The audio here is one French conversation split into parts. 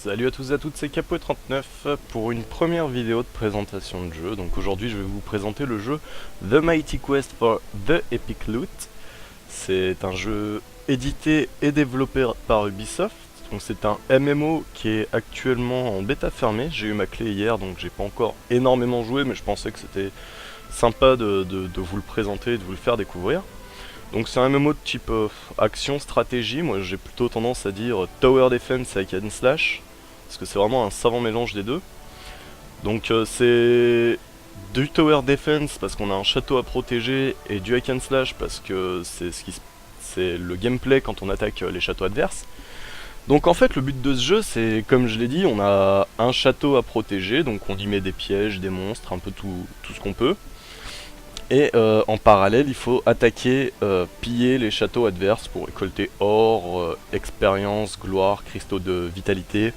Salut à tous et à toutes, c'est Capo39 pour une première vidéo de présentation de jeu. Donc aujourd'hui je vais vous présenter le jeu The Mighty Quest for the Epic Loot. C'est un jeu édité et développé par Ubisoft. Donc c'est un MMO qui est actuellement en bêta fermée. J'ai eu ma clé hier donc j'ai pas encore énormément joué, mais je pensais que c'était sympa de vous le présenter et de vous le faire découvrir. Donc c'est un MMO de type action, stratégie, moi j'ai plutôt tendance à dire Tower Defense avec hack and slash, parce que c'est vraiment un savant mélange des deux. Donc c'est du Tower Defense parce qu'on a un château à protéger, et du hack and slash parce que c'est le gameplay quand on attaque les châteaux adverses. Donc en fait le but de ce jeu c'est, comme je l'ai dit, on a un château à protéger, donc on y met des pièges, des monstres, un peu tout ce qu'on peut. Et en parallèle, il faut attaquer, piller les châteaux adverses pour récolter or, expérience, gloire, cristaux de vitalité.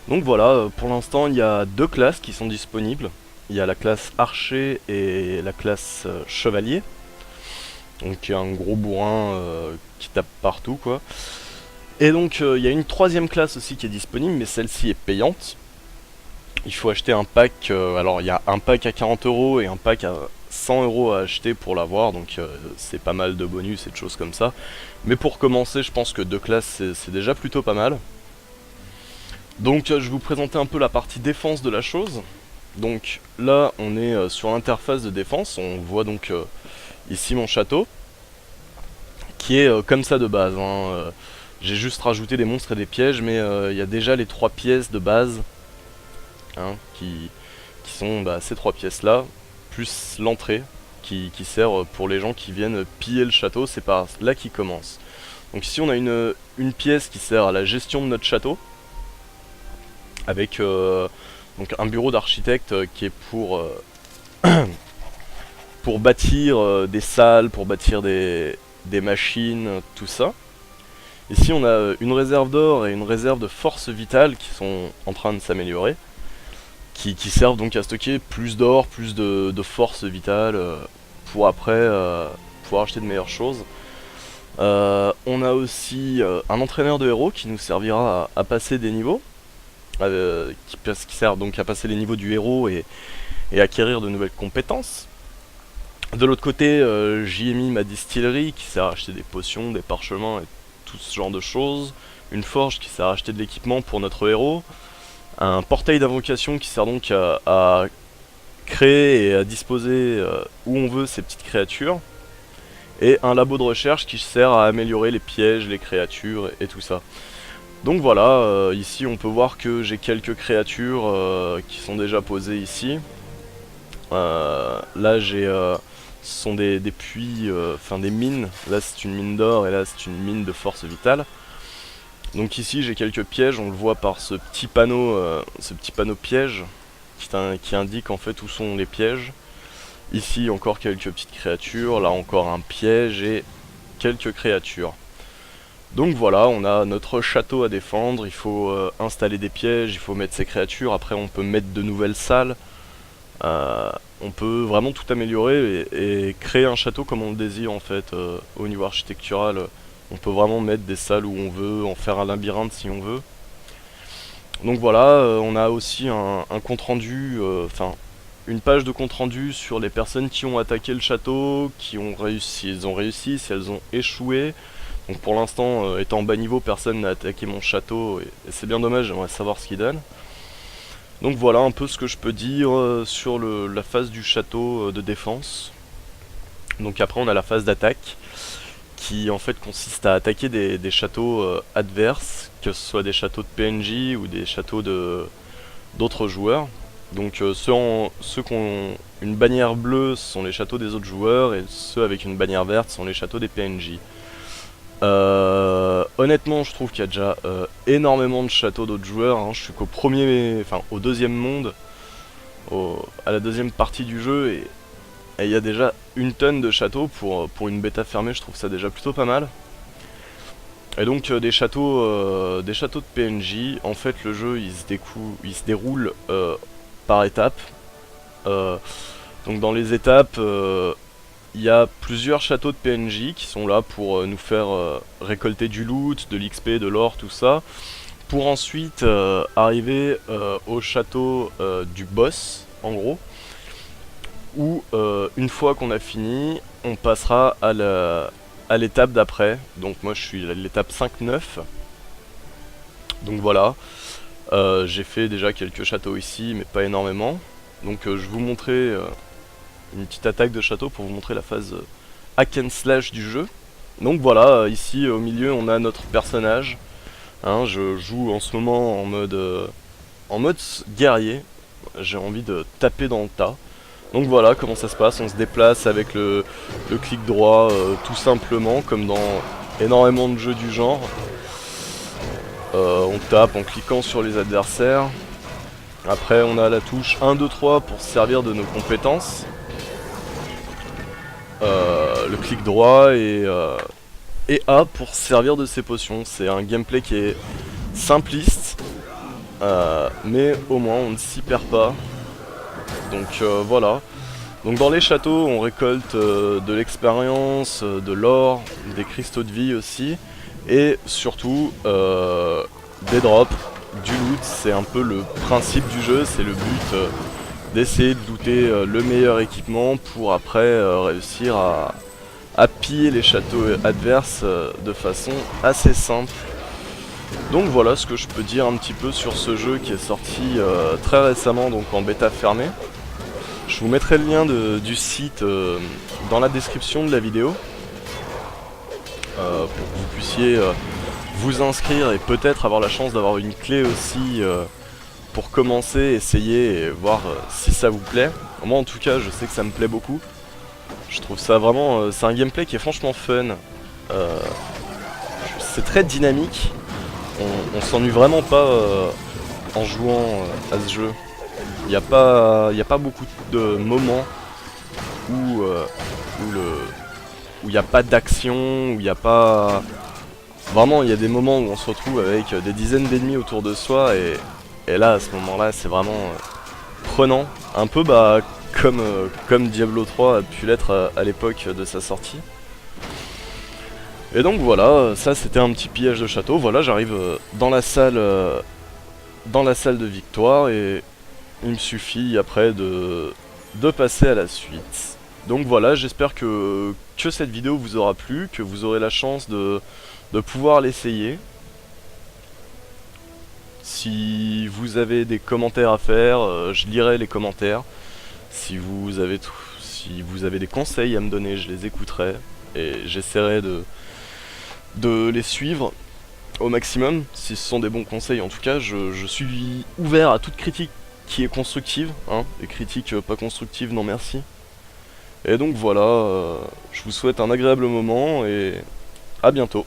Donc voilà, pour l'instant, il y a deux classes qui sont disponibles. Il y a la classe archer et la classe chevalier. Donc il y a un gros bourrin qui tape partout, quoi. Et donc il y a une troisième classe aussi qui est disponible, mais celle-ci est payante. Il faut acheter un pack, alors il y a un pack à 40 € et un pack à 100 € à acheter pour l'avoir, donc c'est pas mal de bonus et de choses comme ça. Mais pour commencer, je pense que deux classes c'est déjà plutôt pas mal. Donc je vais vous présenter un peu la partie défense de la chose. Donc là on est sur l'interface de défense, on voit donc ici mon château, qui est comme ça de base, hein. J'ai juste rajouté des monstres et des pièges, mais il y a déjà les trois pièces de base. Hein, qui sont ces trois pièces là, plus l'entrée qui sert pour les gens qui viennent piller le château, c'est par là qu'ils commencent. Donc ici on a une pièce qui sert à la gestion de notre château, avec donc un bureau d'architecte qui est pour bâtir des salles, pour bâtir des machines, tout ça. Ici on a une réserve d'or et une réserve de force vitale qui sont en train de s'améliorer, qui servent donc à stocker plus d'or, plus de force vitale, pour après pouvoir acheter de meilleures choses. On a aussi un entraîneur de héros qui nous servira à passer des niveaux, qui sert donc à passer les niveaux du héros et acquérir de nouvelles compétences. De l'autre côté, j'y ai mis ma distillerie qui sert à acheter des potions, des parchemins et tout ce genre de choses. Une forge qui sert à acheter de l'équipement pour notre héros. Un portail d'invocation qui sert donc à créer et à disposer où on veut ces petites créatures. Et un labo de recherche qui sert à améliorer les pièges, les créatures et tout ça. Donc voilà, ici on peut voir que j'ai quelques créatures qui sont déjà posées ici. Là j'ai ce sont des puits, enfin des mines. Là c'est une mine d'or et là c'est une mine de force vitale. Donc ici j'ai quelques pièges, on le voit par ce petit panneau piège qui indique en fait où sont les pièges. Ici encore quelques petites créatures, là encore un piège et quelques créatures. Donc voilà, on a notre château à défendre, il faut installer des pièges, il faut mettre ses créatures, après on peut mettre de nouvelles salles. On peut vraiment tout améliorer et créer un château comme on le désire en fait, au niveau architectural. On peut vraiment mettre des salles où on veut, en faire un labyrinthe si on veut. Donc voilà, on a aussi un compte rendu, enfin une page de compte rendu sur les personnes qui ont attaqué le château, qui ont réussi, si elles ont échoué. Donc pour l'instant, étant en bas niveau, personne n'a attaqué mon château et c'est bien dommage, j'aimerais savoir ce qu'il donne. Donc voilà un peu ce que je peux dire sur la phase du château de défense. Donc après on a la phase d'attaque, qui en fait consiste à attaquer des châteaux adverses, que ce soit des châteaux de PNJ ou des châteaux d'autres joueurs. Donc ceux qui ont une bannière bleue ce sont les châteaux des autres joueurs, et ceux avec une bannière verte sont les châteaux des PNJ. Honnêtement je trouve qu'il y a déjà énormément de châteaux d'autres joueurs, hein. Je suis qu'au au deuxième monde, à la deuxième partie du jeu, et il y a déjà une tonne de châteaux pour une bêta fermée, je trouve ça déjà plutôt pas mal. Et donc des châteaux de PNJ, en fait le jeu il se déroule par étapes. Donc dans les étapes, il y a plusieurs châteaux de PNJ qui sont là pour nous faire récolter du loot, de l'XP, de l'or, tout ça, pour ensuite arriver au château du boss, en gros, où une fois qu'on a fini, on passera à l'étape d'après. Donc moi je suis à l'étape 5-9. Donc voilà, j'ai fait déjà quelques châteaux ici, mais pas énormément. Donc je vais vous montrer une petite attaque de château pour vous montrer la phase hack and slash du jeu. Donc voilà, ici au milieu on a notre personnage. Hein, je joue en ce moment en mode guerrier. J'ai envie de taper dans le tas. Donc voilà comment ça se passe, on se déplace avec le clic droit tout simplement, comme dans énormément de jeux du genre. On tape en cliquant sur les adversaires. Après on a la touche 1, 2, 3 pour se servir de nos compétences. Le clic droit et A pour se servir de ses potions. C'est un gameplay qui est simpliste, mais au moins on ne s'y perd pas. Donc voilà. Donc dans les châteaux on récolte de l'expérience, de l'or, des cristaux de vie aussi, et surtout des drops, du loot. C'est un peu le principe du jeu, c'est le but d'essayer de looter le meilleur équipement pour après réussir à piller les châteaux adverses de façon assez simple. Donc voilà ce que je peux dire un petit peu sur ce jeu qui est sorti très récemment, donc en bêta fermée. Je vous mettrai le lien du site dans la description de la vidéo pour que vous puissiez vous inscrire et peut-être avoir la chance d'avoir une clé aussi pour commencer, essayer et voir si ça vous plaît. Moi en tout cas je sais que ça me plaît beaucoup. Je trouve ça vraiment, c'est un gameplay qui est franchement fun. C'est très dynamique. On s'ennuie vraiment pas en jouant à ce jeu. Il n'y a pas beaucoup de moments où il n'y a pas d'action, où il n'y a pas... Vraiment, il y a des moments où on se retrouve avec des dizaines d'ennemis autour de soi et là, à ce moment-là, c'est vraiment prenant. Un peu comme Diablo 3 a pu l'être à l'époque de sa sortie. Et donc voilà, ça c'était un petit pillage de château. Voilà, j'arrive dans la salle de victoire et il me suffit après de passer à la suite. Donc voilà, j'espère que cette vidéo vous aura plu, que vous aurez la chance de pouvoir l'essayer. Si vous avez des commentaires à faire, je lirai les commentaires. Si vous avez des conseils à me donner, je les écouterai et j'essaierai de les suivre au maximum, si ce sont des bons conseils. En tout cas, je suis ouvert à toute critique qui est constructive, hein, les critiques pas constructives, non merci. Et donc voilà, je vous souhaite un agréable moment et à bientôt.